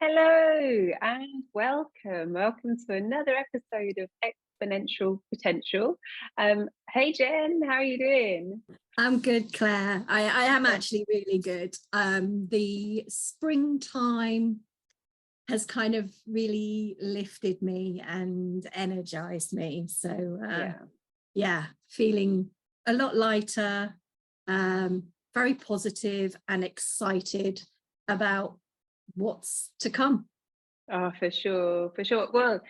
Hello and welcome. Welcome to another episode of Exponential Potential. Hey Jen, how are you doing? I'm good, Claire. I am actually really good. The springtime has kind of really lifted me and energized me. So Yeah. yeah, feeling a lot lighter, very positive and excited about what's to come. Oh, for sure, for sure. Well,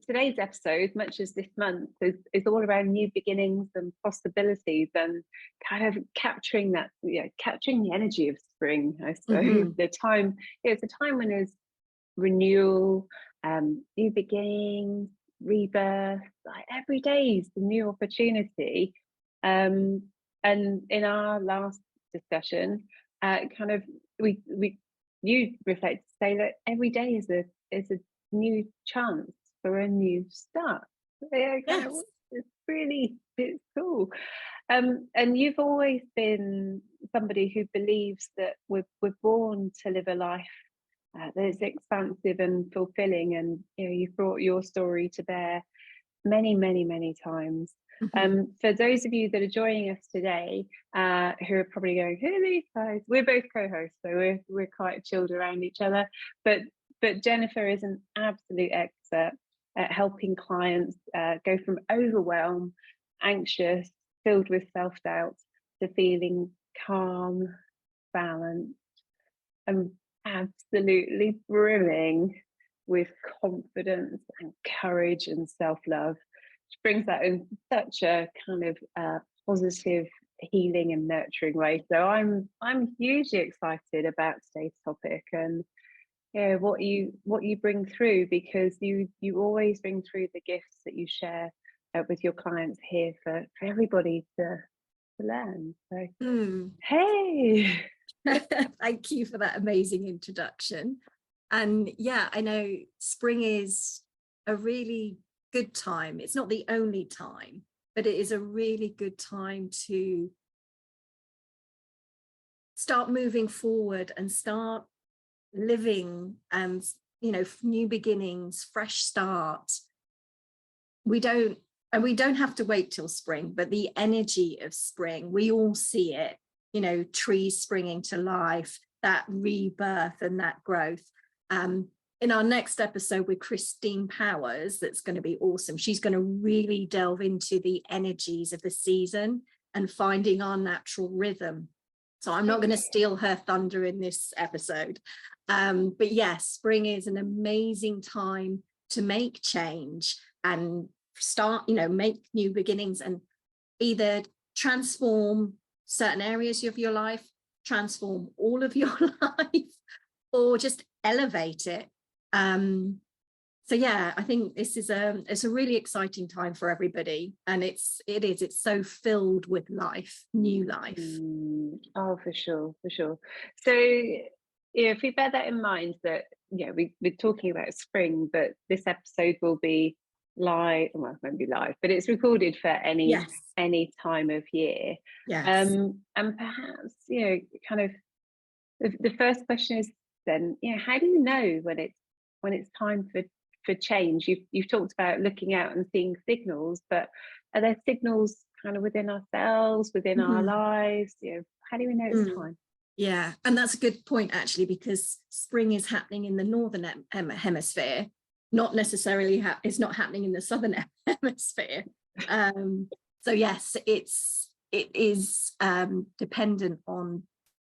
today's episode, much as this month, is all around new beginnings and possibilities and kind of capturing that, capturing the energy of spring, I suppose. Mhm. The time, it's a time when there's renewal, new beginnings, rebirth, like every day is a new opportunity. Um, and in our last discussion, kind of we you reflect to say that every day is a new chance for a new start. Yeah, kind of Yes. it's cool. And you've always been somebody who believes that we're born to live a life that is expansive and fulfilling, and you've brought your story to bear many times. Mhm. For those of you that are joining us today, who are probably going, "Who are these guys?" We're both co-hosts, so we're quite chilled around each other. But Jennifer is an absolute expert at helping clients go from overwhelm, anxious, filled with self-doubt, to feeling calm, balanced, and absolutely brimming with confidence and courage and self-love. She brings that in such a kind of positive, healing and nurturing way. So I'm hugely excited about today's topic and what you bring through, because you always bring through the gifts that you share with your clients here for everybody to learn. So Mm. hey. Thank you for that amazing introduction. And yeah, I know spring is a really good time. It's not the only time, but it is a really good time to start moving forward and start living and, new beginnings, fresh start. We don't, and we don't have to wait till spring, but the energy of spring, we all see it, trees springing to life, that rebirth and that growth. In our next episode with Christine Powers, that's going to be awesome. She's going to really delve into the energies of the season and finding our natural rhythm. So I'm not going to steal her thunder in this episode. But yes, spring is an amazing time to make change and start, make new beginnings and either transform certain areas of your life, transform all of your life, or just elevate it. So yeah, I think this is it's a really exciting time for everybody, and it's so filled with life, new life. Oh, for sure, for sure. So, if we bear that in mind, that we're talking about spring, but this episode will be live. Well, it won't be live, but it's recorded for Yes. any time of year. Yes. And perhaps kind of the first question is then, how do you know when it's time for change? You've talked about looking out and seeing signals, but are there signals kind of within ourselves, within our Mhm. lives? How do we know it's time? Yeah, and that's a good point actually, because spring is happening in the northern hemisphere, not necessarily it's not happening in the southern hemisphere. So yes, it is dependent on,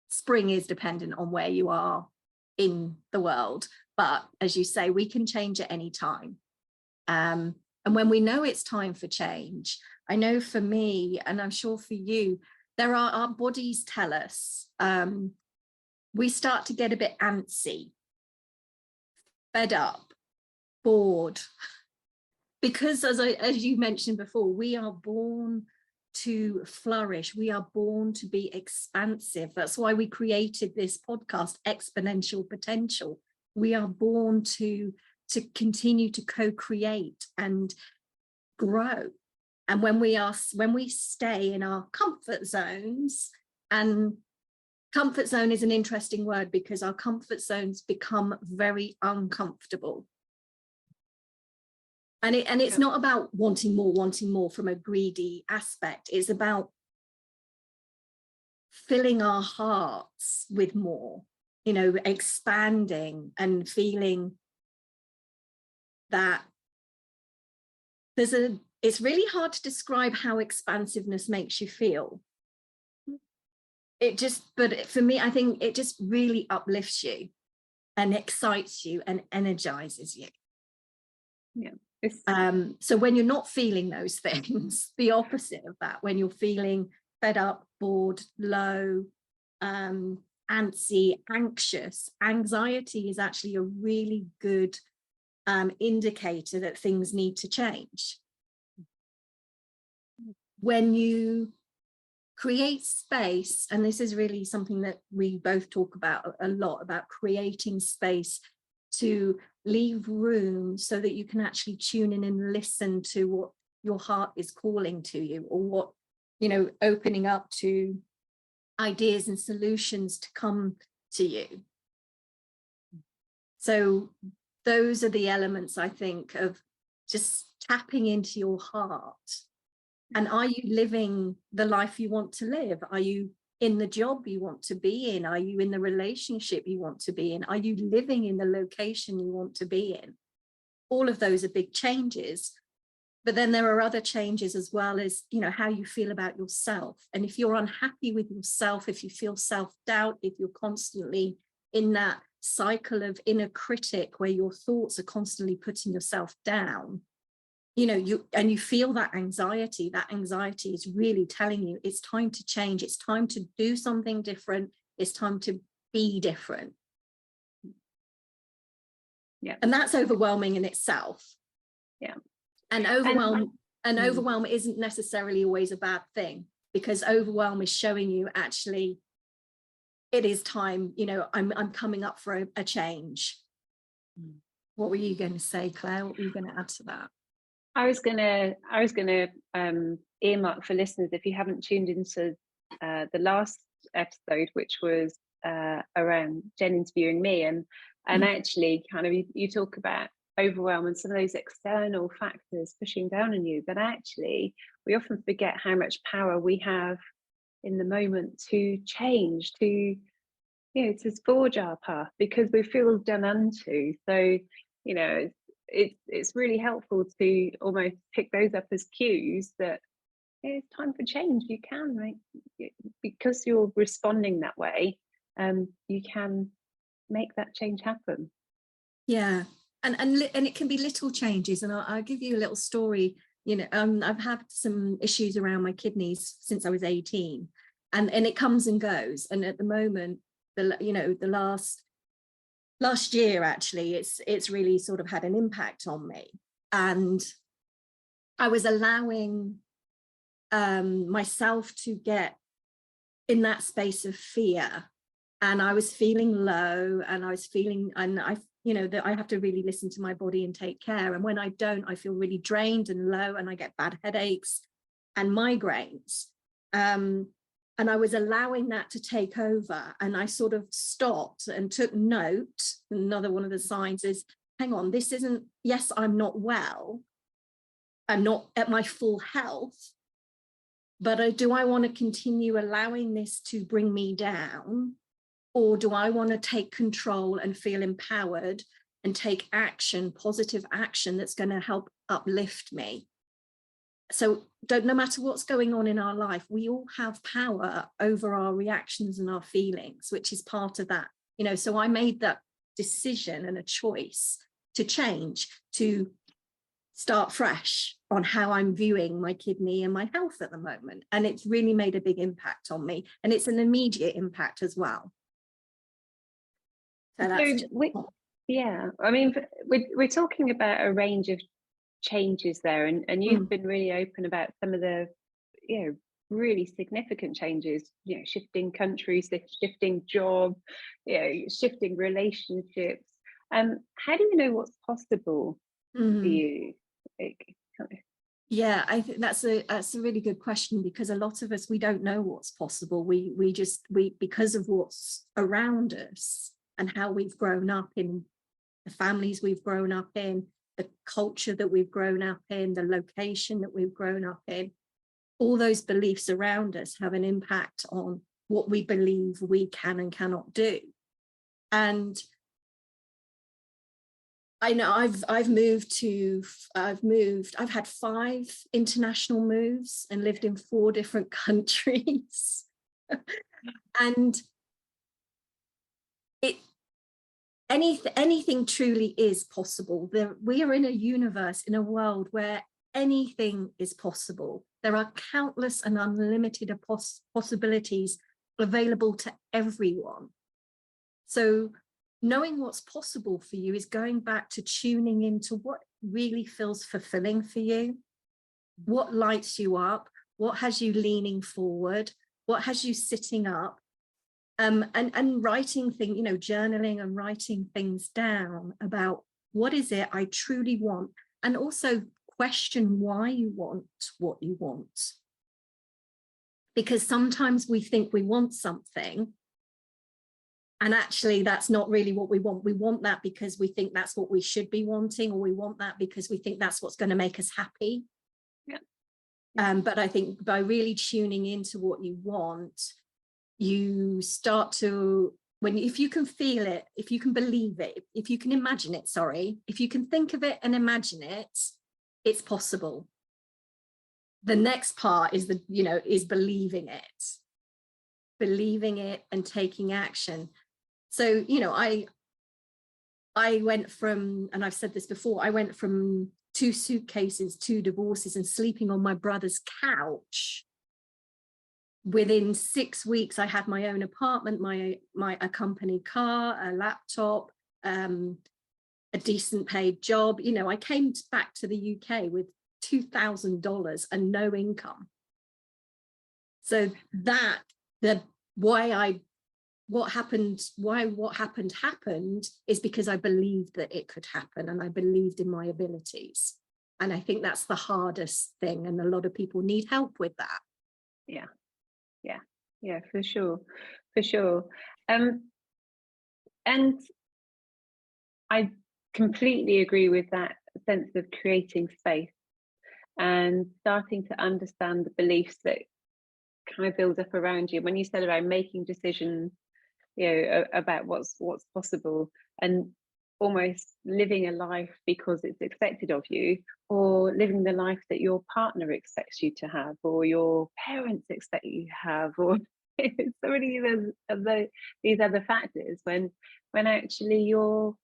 spring is dependent on where you are in the world, but as you say, we can change at any time. And when we know it's time for change, I know for me, and I'm sure for you, our bodies tell us, we start to get a bit antsy, fed up, bored, because as you mentioned before, we are born to flourish. We are born to be expansive. That's why we created this podcast, Exponential Potential. We are born to continue to co-create and grow. And when we stay in our comfort zones and Comfort zone is an interesting word because our comfort zones become very uncomfortable. And it's not about wanting more from a greedy aspect. It's about filling our hearts with more, you know, expanding and feeling that it's really hard to describe how expansiveness makes you feel. But for me, I think it just really uplifts you and excites you and energizes you. Yeah. So when you're not feeling those things, the opposite of that, when you're feeling fed up, bored, low, antsy, anxious, anxiety is actually a really good indicator that things need to change. When you create space, and this is really something that we both talk about a lot, about creating space to leave room so that you can actually tune in and listen to what your heart is calling to you, or what, you know, opening up to ideas and solutions to come to you. So those are the elements, I think, of just tapping into your heart. And are you living the life you want to live? Are you in the job you want to be in? Are you in the relationship you want to be in? Are you living in the location you want to be in? All of those are big changes. But then there are other changes as well, as, you know, how you feel about yourself. And if you're unhappy with yourself, if you feel self-doubt, if you're constantly in that cycle of inner critic where your thoughts are constantly putting yourself down, you know, you feel that anxiety is really telling you it's time to change. It's time to do something different. It's time to be different. Yeah. And that's overwhelming in itself. Yeah. And overwhelm isn't necessarily always a bad thing, because overwhelm is showing you actually it is time, you know, I'm coming up for a change. What were you going to say, Claire? What were you going to add to that? I was gonna earmark for listeners, if you haven't tuned into the last episode, which was around Jen interviewing me, and actually kind of you talk about overwhelm and some of those external factors pushing down on you, but actually we often forget how much power we have in the moment to change, to, you know, to forge our path, because we feel done unto. So, you know, it's really helpful to almost pick those up as cues that it's time for change. You can, right? Because you're responding that way, you can make that change happen. Yeah, and it can be little changes. And I'll give you a little story. You know, I've had some issues around my kidneys since I was 18, and it comes and goes. And at the moment, the last year, actually, it's really sort of had an impact on me. And I was allowing myself to get in that space of fear, and I was feeling low, and I was feeling, and I, you know, that I have to really listen to my body and take care. And when I don't, I feel really drained and low, and I get bad headaches and migraines. And I was allowing that to take over, and I sort of stopped and took note. Another one of the signs is, hang on, this isn't, yes, I'm not well, I'm not at my full health, but do I want to continue allowing this to bring me down? Or do I want to take control and feel empowered and take action, positive action that's going to help uplift me? So no matter what's going on in our life, we all have power over our reactions and our feelings, which is part of that. You know, so I made that decision and a choice to change, to start fresh on how I'm viewing my kidney and my health at the moment. And it's really made a big impact on me. And it's an immediate impact as well. So that's yeah, I mean, we're talking about a range of changes there, and you've been really open about some of the, you know, really significant changes, you know, shifting countries, shifting job, you know, shifting relationships. How do you know what's possible for you? Yeah, I think that's a really good question, because a lot of us, we don't know what's possible. We because of what's around us and how we've grown up, in the families we've grown up in, the culture that we've grown up in, the location that we've grown up in, all those beliefs around us have an impact on what we believe we can and cannot do. And I know I've had 5 international moves and lived in 4 different countries. And anything truly is possible. We are in a universe, in a world where anything is possible. There are countless and unlimited possibilities available to everyone. So knowing what's possible for you is going back to tuning into what really feels fulfilling for you, what lights you up, what has you leaning forward, what has you sitting up, and writing things, journaling and writing things down about what is it I truly want, and also question why you want what you want. Because sometimes we think we want something, and actually that's not really what we want. We want that because we think that's what we should be wanting, or we want that because we think that's what's going to make us happy. Yeah. But I think by really tuning into what you want, you start to, if you can feel it, if you can believe it, if you can imagine it, if you can think of it and imagine it, it's possible. The next part is is believing it and taking action. So, I went from, and I've said this before, I went from 2 suitcases, 2 divorces, and sleeping on my brother's couch. Within 6 weeks, I had my own apartment, a company car, a laptop, a decent paid job. I came back to the UK with $2,000 and no income. So what happened is because I believed that it could happen, and I believed in my abilities. And I think that's the hardest thing, and a lot of people need help with that. Yeah, for sure. And I completely agree with that sense of creating space and starting to understand the beliefs that kind of build up around you. When you said about making decisions, about what's possible, and almost living a life because it's expected of you, or living the life that your partner expects you to have, or your parents expect you to have, or so many of these other factors, when actually you're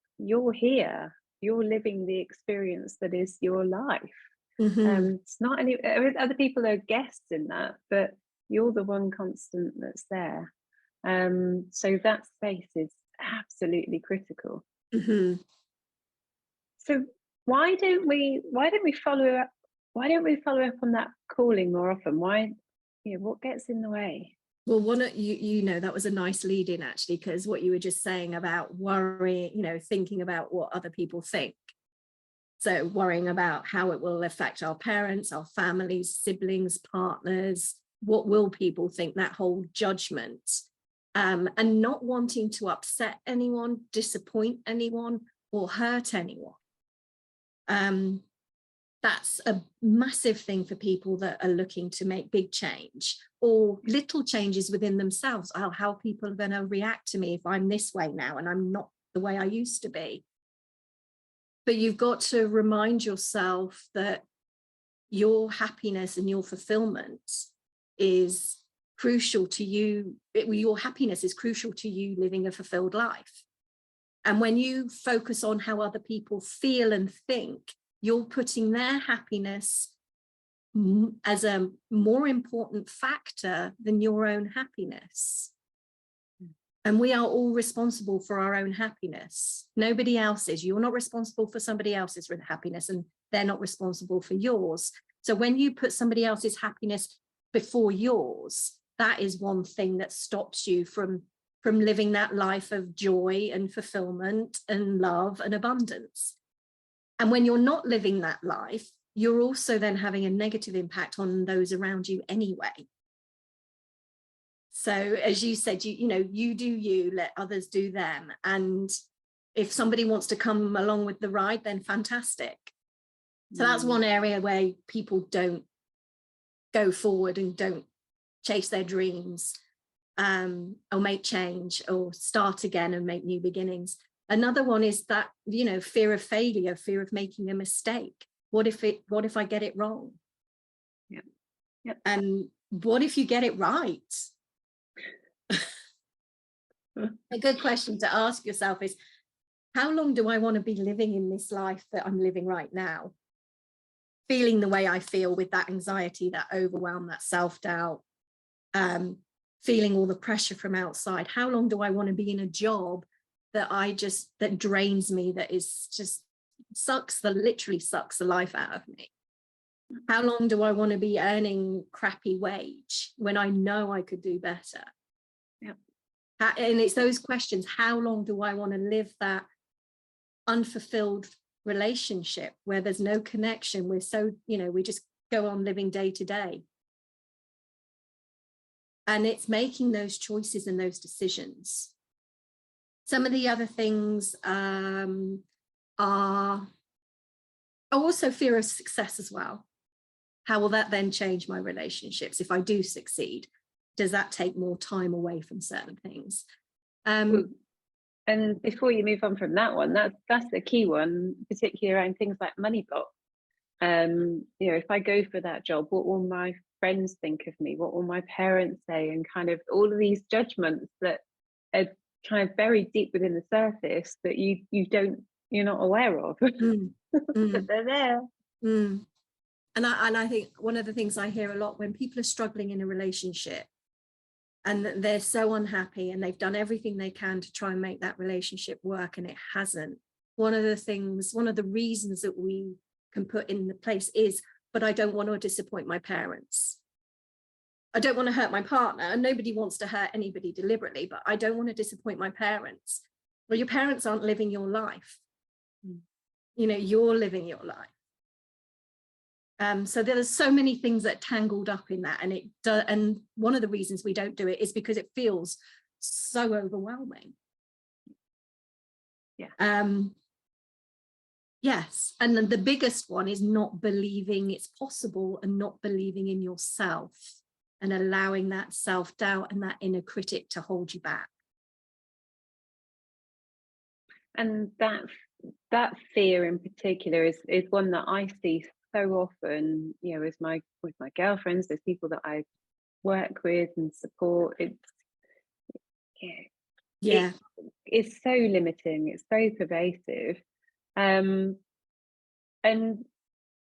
here, you're living the experience that is your life. It's not any other people are guests in that, but you're the one constant that's there. So that space is absolutely critical. So why don't we follow up on that calling more often? Why, what gets in the way? Well, that was a nice lead in, actually, because what you were just saying about worrying, thinking about what other people think. So worrying about how it will affect our parents, our families, siblings, partners, what will people think, that whole judgment, and not wanting to upset anyone, disappoint anyone, or hurt anyone. That's a massive thing for people that are looking to make big change, or little changes within themselves. How people are going to react to me if I'm this way now and I'm not the way I used to be. But you've got to remind yourself that your happiness and your fulfillment is crucial to you. Your happiness is crucial to you living a fulfilled life. And when you focus on how other people feel and think, you're putting their happiness as a more important factor than your own happiness. And we are all responsible for our own happiness. Nobody else is. You're not responsible for somebody else's happiness, and they're not responsible for yours. So when you put somebody else's happiness before yours, that is one thing that stops you from living that life of joy and fulfillment and love and abundance. And when you're not living that life, you're also then having a negative impact on those around you anyway. So as you said, you know, you do you, let others do them. And if somebody wants to come along with the ride, then fantastic. So that's one area where people don't go forward and don't chase their dreams, or make change or start again and make new beginnings. Another one is that, you know, fear of failure, fear of making a mistake. What if I get it wrong? Yeah. Yeah. And what if you get it right? A good question to ask yourself is, how long do I want to be living in this life that I'm living right now? Feeling the way I feel, with that anxiety, that overwhelm, that self-doubt, feeling all the pressure from outside. How long do I want to be in a job that that drains me, that is just literally sucks the life out of me? How long do I want to be earning crappy wage when I know I could do better? Yeah. And it's those questions. How long do I want to live that unfulfilled relationship where there's no connection? We're so, you know, we just go on living day to day. And it's making those choices and those decisions. Some of the other things are also fear of success as well. How will that then change my relationships if I do succeed? Does that take more time away from certain things? And before you move on from that one, that's the key one, particularly around things like money block. You know, if I go for that job, what will my friends think of me? What will my parents say? And kind of all of these judgments that are kind of very deep within the surface that you're not aware of, but they're there. And I think one of the things I hear a lot when people are struggling in a relationship and they're so unhappy and they've done everything they can to try and make that relationship work and it hasn't, one of the reasons that we can put in the place is, but I don't want to disappoint my parents. I don't want to hurt my partner. Nobody wants to hurt anybody deliberately, but I don't want to disappoint my parents. Well, your parents aren't living your life. You know, you're living your life. So there's so many things that tangled up in that, and one of the reasons we don't do it is because it feels so overwhelming. Yeah. Yes, and then the biggest one is not believing it's possible and not believing in yourself and allowing that self-doubt and that inner critic to hold you back. And that fear in particular is one that I see so often, you know, with my girlfriends, those people that I work with and support. It's so limiting, it's so pervasive. And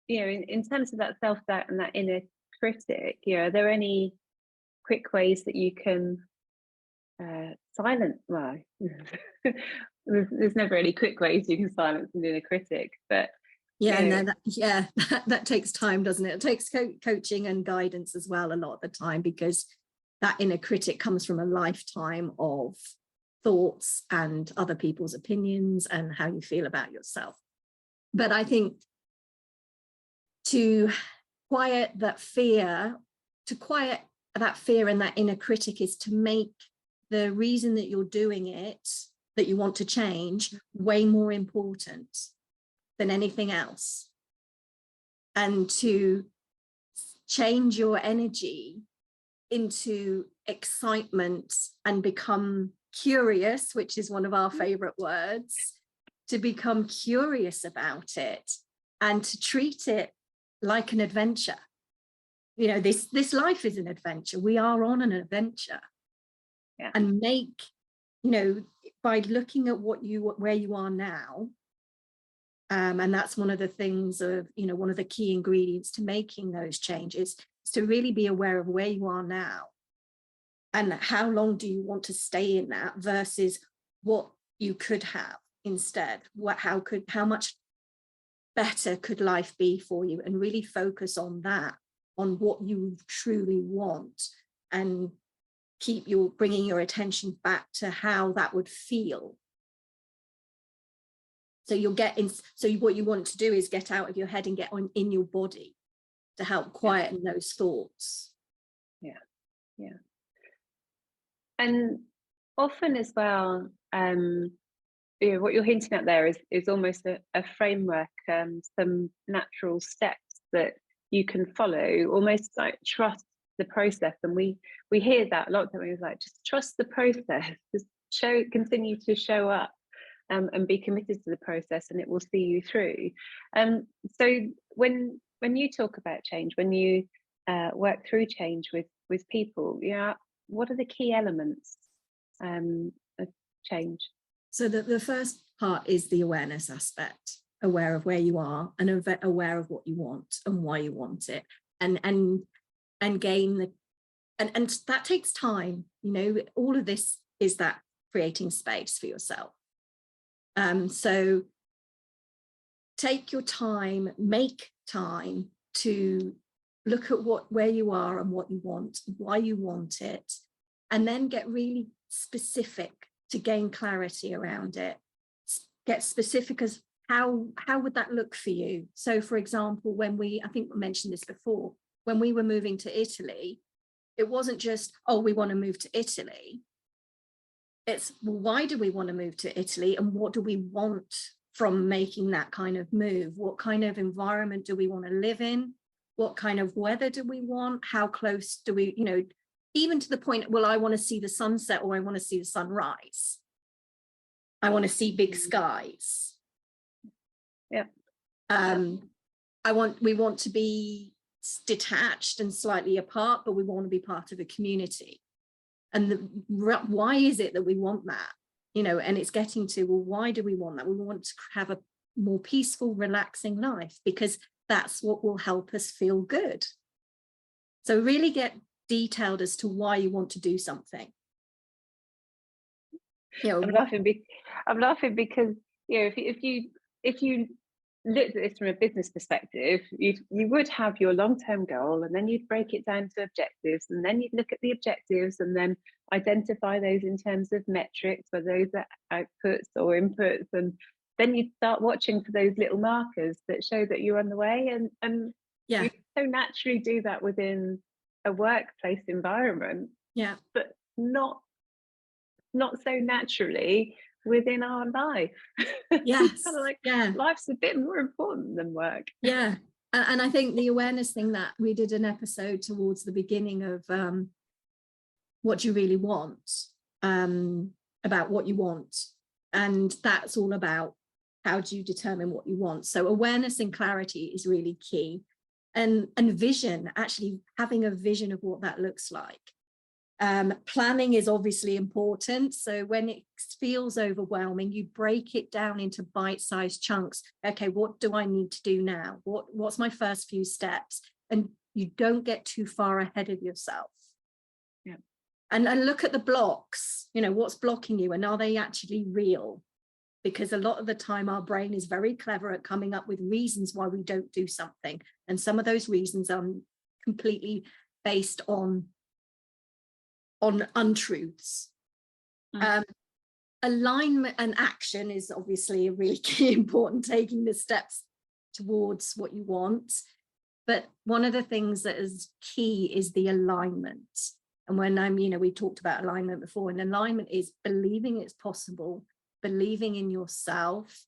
you know, in terms of that self-doubt and that inner critic, you know, are there any quick ways that you can silence? Well, there's never any quick ways you can silence an inner critic, but that takes time, doesn't it? It takes coaching and guidance as well a lot of the time, because that inner critic comes from a lifetime of thoughts and other people's opinions and how you feel about yourself. But I think to quiet that fear and that inner critic is to make the reason that you're doing it, that you want to change, way more important than anything else. And to change your energy into excitement and become curious, which is one of our favorite words, to become curious about it and to treat it like an adventure. You know, this life is an adventure. We are on an adventure. Yeah. And make, you know, by looking at where you are now, and that's one of the things of, you know, one of the key ingredients to making those changes is to really be aware of where you are now and how long do you want to stay in that versus what you could have instead. How much better could life be for you, and really focus on that, on what you truly want, and bringing your attention back to how that would feel. So you'll get in, so what you want to do is get out of your head and get on in your body to help quieten those thoughts. Yeah. And often as well, what you're hinting at there is almost a framework, some natural steps that you can follow, almost like trust the process. And we hear that a lot of times. It's like, just trust the process, just continue to show up, and be committed to the process, and it will see you through. So when you talk about change, when you work through change with people, what are the key elements of change? So the first part is the awareness aspect, aware of where you are and aware of what you want and why you want it, and gain the, and that takes time. All of this is that creating space for yourself. So take your time, make time to look at where you are and what you want, why you want it, and then get really specific to gain clarity around it. Get specific as how would that look for you? So for example, I think we mentioned this before, when we were moving to Italy, it wasn't just, oh, we want to move to Italy. It's, well, why do we want to move to Italy, and what do we want from making that kind of move? What kind of environment do we want to live in? What kind of weather do we want? How close do we, even to the point, well, I want to see the sunset, or I want to see the sunrise. I want to see big skies. Yeah. We want to be detached and slightly apart, but we want to be part of a community. And why is it that we want that? And it's getting to, well, why do we want that? We want to have a more peaceful, relaxing life, because that's what will help us feel good. So really get detailed as to why you want to do something. I'm laughing because if you looked at this from a business perspective, you would have your long-term goal, and then you'd break it down to objectives, and then you'd look at the objectives and then identify those in terms of metrics, whether those are outputs or inputs, and then you'd start watching for those little markers that show that you're on the way. And you so naturally do that within a workplace environment, but not so naturally within our life. Yes. Kind of like, life's a bit more important than work. Yeah. And I think the awareness thing, that we did an episode towards the beginning of what do you really want, about what you want. And that's all about how do you determine what you want. So awareness and clarity is really key. And vision, actually having a vision of what that looks like. Planning is obviously important. So when it feels overwhelming, you break it down into bite-sized chunks. Okay, what do I need to do now? What's my first few steps? And you don't get too far ahead of yourself. Yeah. And look at the blocks, what's blocking you, and are they actually real? Because a lot of the time our brain is very clever at coming up with reasons why we don't do something. And some of those reasons are completely based on untruths. Alignment and action is obviously a really key important, taking the steps towards what you want. But one of the things that is key is the alignment. And when we talked about alignment before, and alignment is believing it's possible, believing in yourself,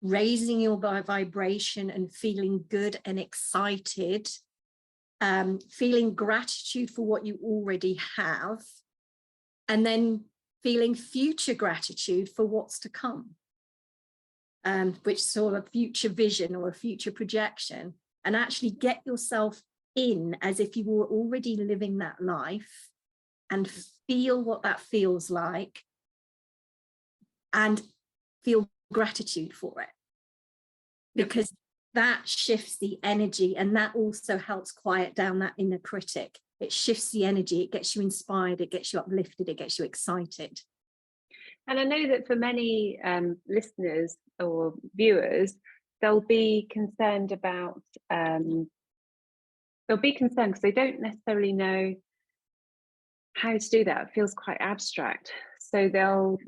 raising your vibration and feeling good and excited, feeling gratitude for what you already have, and then feeling future gratitude for what's to come, which sort of future vision or a future projection, and actually get yourself in as if you were already living that life, and feel what that feels like, and feel gratitude for it, because that shifts the energy, and that also helps quiet down that inner critic. It shifts the energy, it gets you inspired, it gets you uplifted, it gets you excited. And I know that for many listeners or viewers, they'll be concerned about, because they don't necessarily know how to do that. It feels quite abstract. So they'll,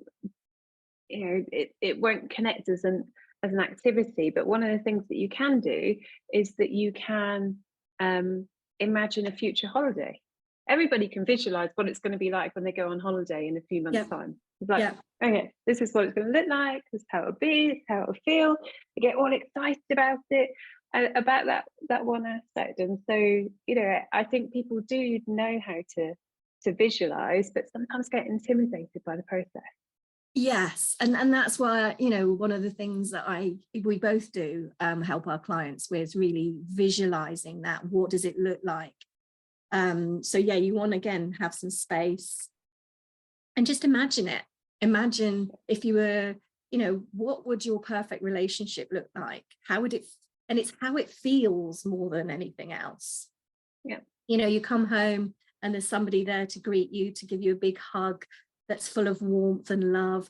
it won't connect us. And as an activity, but one of the things that you can do is that you can imagine a future holiday. Everybody can visualize what it's going to be like when they go on holiday in a few months' time. It's like, okay, this is what it's going to look like, this is how it'll be, this is how it'll feel. You get all excited about it, about that one aspect. And so, you know, I think people do know how to visualize, but sometimes get intimidated by the process. Yes, and that's why, you know, one of the things that we both do help our clients with is really visualizing that. What does it look like? So yeah, you want to again have some space and just imagine it. Imagine if you were, you know, what would your perfect relationship look like? How would it, and it's how it feels more than anything else. Yeah. You know, you come home and there's somebody there to greet you, to give you a big hug that's full of warmth and love.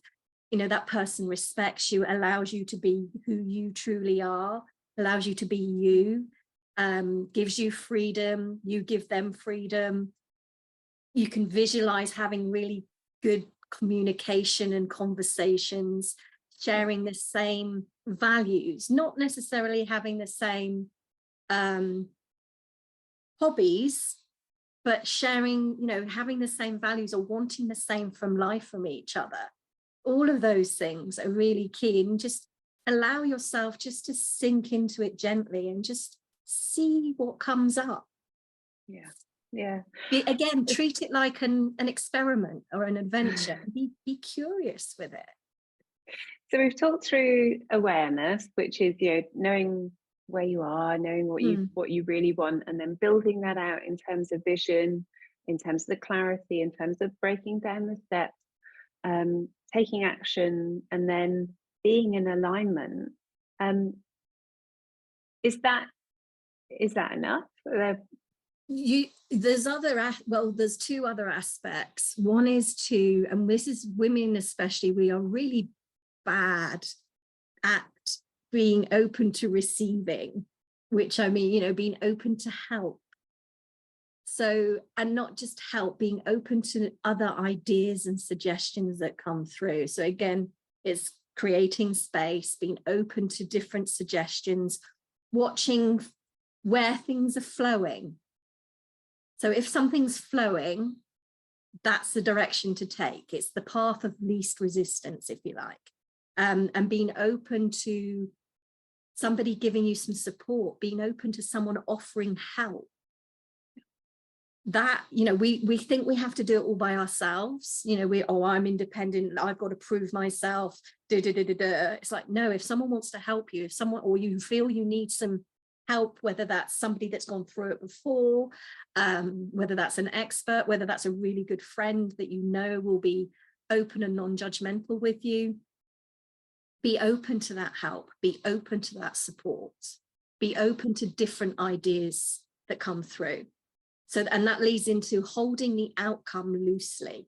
You know, that person respects you, allows you to be who you truly are, allows you to be you, gives you freedom, you give them freedom. You can visualize having really good communication and conversations, sharing the same values, not necessarily having the same hobbies, but sharing, you know, having the same values or wanting the same from life from each other. All of those things are really key, and just allow yourself just to sink into it gently and just see what comes up. Yeah. Yeah. Again, treat it like an experiment or an adventure. Be curious with it. So we've talked through awareness, which is, you know, knowing where you are, knowing what you really want, and then building that out in terms of vision, in terms of the clarity, in terms of breaking down the steps, taking action, and then being in alignment. Is that enough? There's two other aspects. One is to, and this is women especially, we are really bad at being open to receiving, which I mean, you know, being open to help. So, and not just help, being open to other ideas and suggestions that come through. So again, it's creating space, being open to different suggestions, watching where things are flowing. So if something's flowing, that's the direction to take. It's the path of least resistance, if you like. And being open to somebody giving you some support, being open to someone offering help. That, you know, we think we have to do it all by ourselves. You know, I'm independent, I've got to prove myself. It's like, no, if someone wants to help you, if someone, or you feel you need some help, whether that's somebody that's gone through it before, whether that's an expert, whether that's a really good friend that you know will be open and non-judgmental with you, be open to that help, be open to that support, be open to different ideas that come through. So, and that leads into holding the outcome loosely.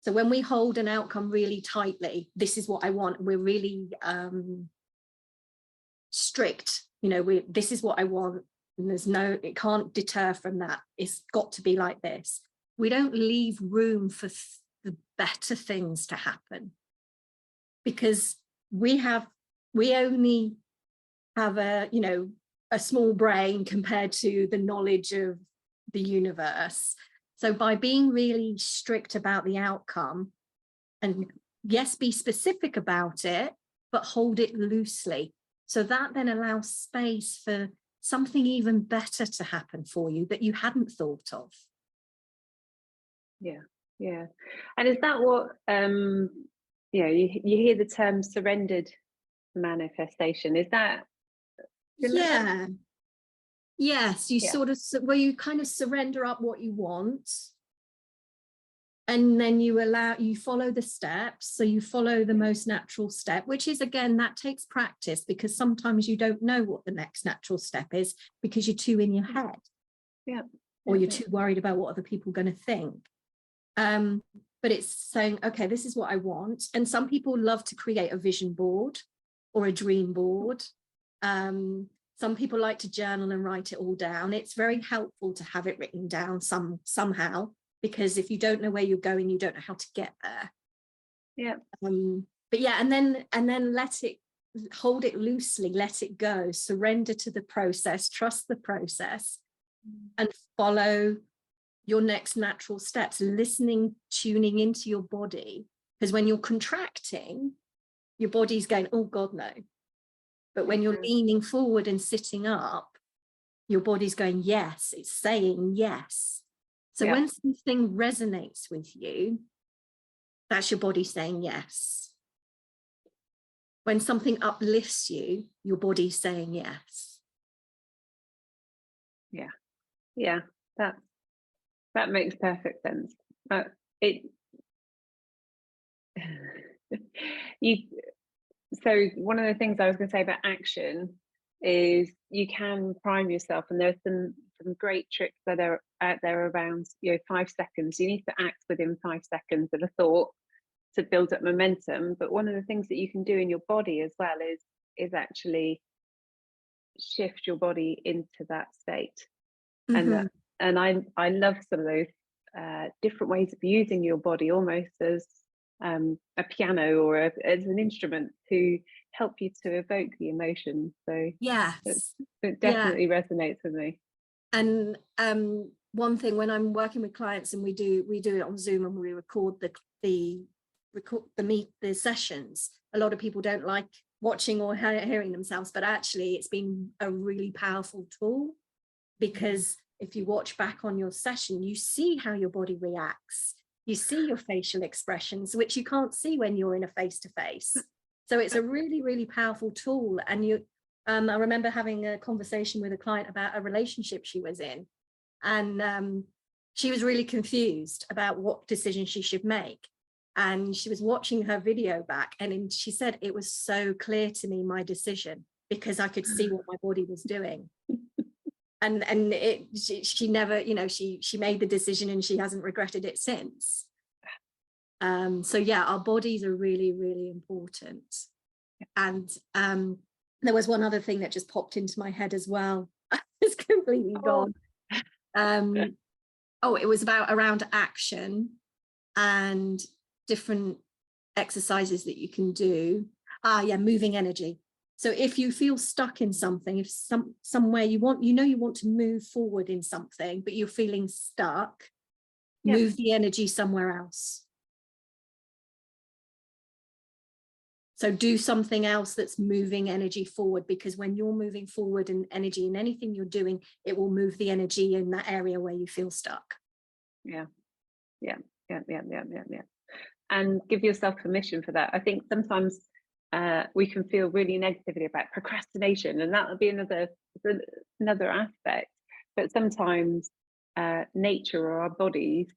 So when we hold an outcome really tightly, this is what I want, we're really strict, you know, this is what I want, and there's no, it can't deter from that. It's got to be like this. We don't leave room for the better things to happen, because we only have a, you know, a small brain compared to the knowledge of the universe. So by being really strict about the outcome, and yes, be specific about it, but hold it loosely. So that then allows space for something even better to happen for you that you hadn't thought of. Yeah, yeah. And is that what, you know, you hear the term surrendered manifestation, is that? Yeah. Yes, you Yeah. sort of, where you kind of surrender up what you want, and then you follow the steps. So you follow the most natural step, which is, again, that takes practice, because sometimes you don't know what the next natural step is because you're too in your head. Yeah. Or you're too worried about what other people are going to think. But it's saying, okay, this is what I want. And some people love to create a vision board or a dream board. Some people like to journal and write it all down. It's very helpful to have it written down somehow, because if you don't know where you're going, you don't know how to get there. Yeah. But yeah, and then let it hold it loosely, let it go, surrender to the process, trust the process, and follow your next natural steps, listening, tuning into your body. Because when you're contracting, your body's going, oh God, no. But when you're leaning forward and sitting up, your body's going, yes, it's saying yes. So when something resonates with you, that's your body saying yes. When something uplifts you, your body's saying yes. Yeah, that makes perfect sense. So one of the things I was going to say about action is you can prime yourself, and there's some great tricks that are out there around 5 seconds. You need to act within 5 seconds of a thought to build up momentum. But one of the things that you can do in your body as well is actually shift your body into that state. And I love some of those different ways of using your body, almost as a piano or as an instrument to help you to evoke the emotion. So yes, it definitely resonates with me. And one thing, when I'm working with clients and we do it on Zoom and we record the sessions, a lot of people don't like watching or hearing themselves, but actually it's been a really powerful tool, because if you watch back on your session, you see how your body reacts. You see your facial expressions, which you can't see when you're in a face-to-face. So it's a really, really powerful tool. And I remember having a conversation with a client about a relationship she was in. And she was really confused about what decision she should make. And she was watching her video back, and she said, it was so clear to me, my decision, because I could see what my body was doing. And she never, she made the decision and she hasn't regretted it since. So yeah, our bodies are really, really important. And there was one other thing that just popped into my head as well. It's completely gone. It was around action and different exercises that you can do. Moving energy. So if you feel stuck in something, if somewhere you want to move forward in something, but you're feeling stuck, move the energy somewhere else. So do something else that's moving energy forward, because when you're moving forward in energy in anything you're doing, it will move the energy in that area where you feel stuck. Yeah. And give yourself permission for that. I think sometimes we can feel really negatively about procrastination, and that would be another aspect. But sometimes nature or our bodies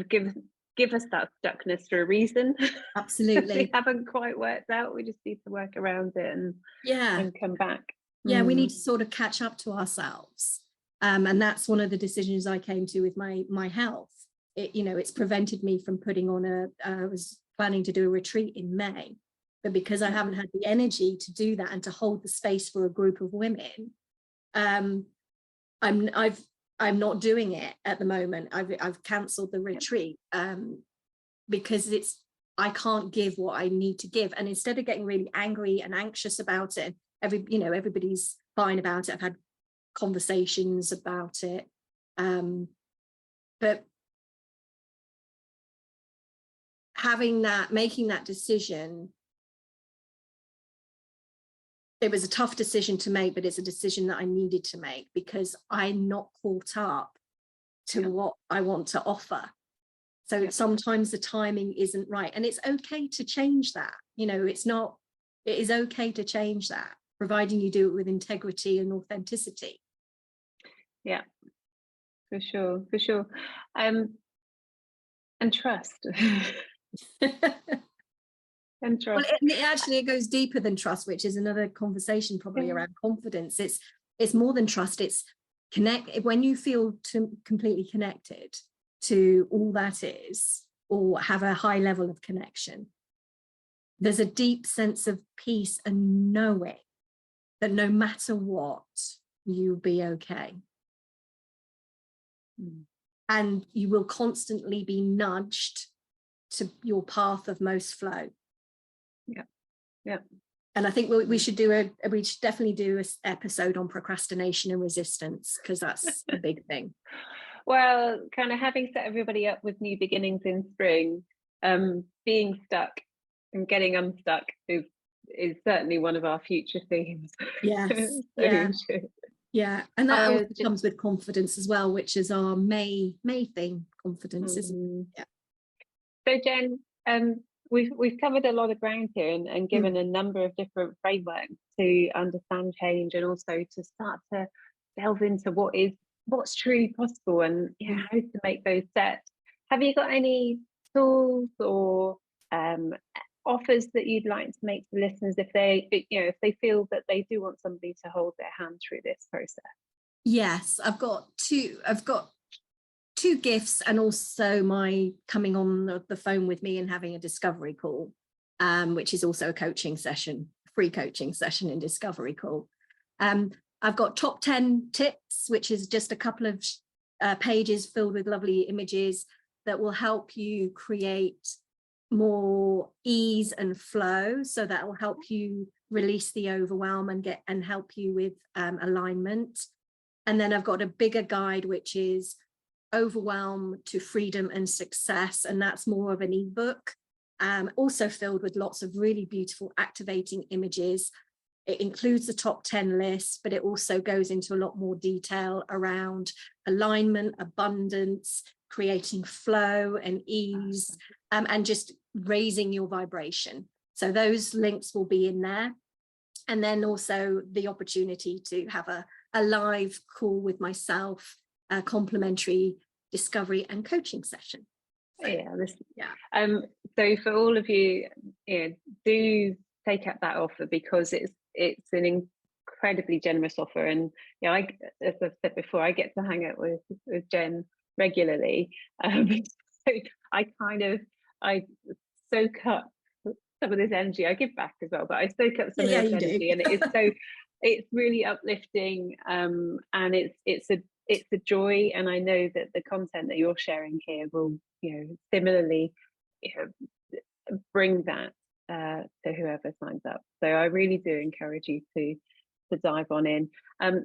give us that stuckness for a reason. Absolutely. We haven't quite worked out. We just need to work around it and come back. Yeah, we need to sort of catch up to ourselves. And that's one of the decisions I came to with my health. It's prevented me from putting on I was planning to do a retreat in May, but because I haven't had the energy to do that and to hold the space for a group of women, I'm not doing it at the moment. I've cancelled the retreat because I can't give what I need to give. And instead of getting really angry and anxious about it, everybody's fine about it. I've had conversations about it, but making that decision, it was a tough decision to make, but it's a decision that I needed to make, because I'm not caught up to what I want to offer. So sometimes the timing isn't right, and it's okay to change that. It is okay to change that, providing you do it with integrity and authenticity. Yeah, for sure. And trust. And trust. Well, it goes deeper than trust, which is another conversation probably around confidence. It's more than trust. It's when you feel completely connected to all that is, or have a high level of connection, there's a deep sense of peace and knowing that no matter what, you'll be okay. And you will constantly be nudged to your path of most flow. Yeah. And I think we should definitely do an episode on procrastination and resistance, because that's a big thing. Well, kind of having set everybody up with new beginnings in spring, being stuck and getting unstuck is certainly one of our future themes. Yes. So yeah. And that also comes with confidence as well, which is our May theme, confidence, isn't it? Yeah. So Jen, we've covered a lot of ground here and given a number of different frameworks to understand change, and also to start to delve into what's truly possible and how to make those steps. Have you got any tools or offers that you'd like to make to listeners if they feel that they do want somebody to hold their hand through this process? Yes, I've got two gifts, and also my coming on the phone with me and having a discovery call, which is also a coaching session, free coaching session and discovery call. I've got top 10 tips, which is just a couple of pages filled with lovely images that will help you create more ease and flow. So that will help you release the overwhelm and help you with alignment. And then I've got a bigger guide, which is Overwhelm to Freedom and Success, and that's more of an ebook, also filled with lots of really beautiful activating images. It includes the top 10 list, but it also goes into a lot more detail around alignment, abundance, creating flow and ease, and just raising your vibration. So those links will be in there. And then also the opportunity to have a live call with myself, a complimentary discovery and coaching session. So, so for all of you, do take up that offer, because it's an incredibly generous offer. And as I've said before, I get to hang out with Jen regularly, so I soak up some of this energy. I give back as well, but I soak up some of this energy, and it's really uplifting, and it's a joy. And I know that the content that you're sharing here will similarly bring that to whoever signs up. So I really do encourage you to dive on in.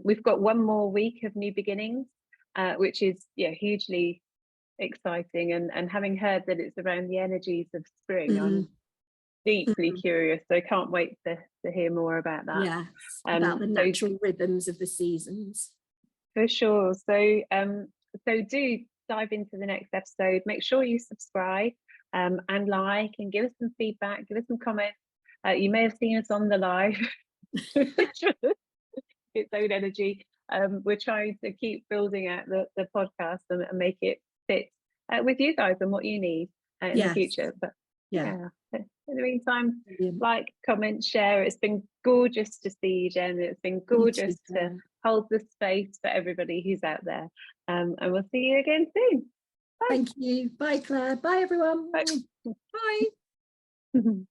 We've got one more week of new beginnings, which is hugely exciting, and having heard that it's around the energies of spring, I'm deeply curious, so I can't wait to hear more about that. Yes, about the natural rhythms of the seasons. For sure. So do dive into the next episode. Make sure you subscribe and like, and give us some feedback, give us some comments. You may have seen us on the live, its own energy. We're trying to keep building out the podcast and make it fit with you guys and what you need in the future. But in the meantime, like, comment, share. It's been gorgeous to see you, Jen. It's been gorgeous to hold the space for everybody who's out there. And we'll see you again soon. Bye. Thank you. Bye, Claire. Bye, everyone. Bye. Bye.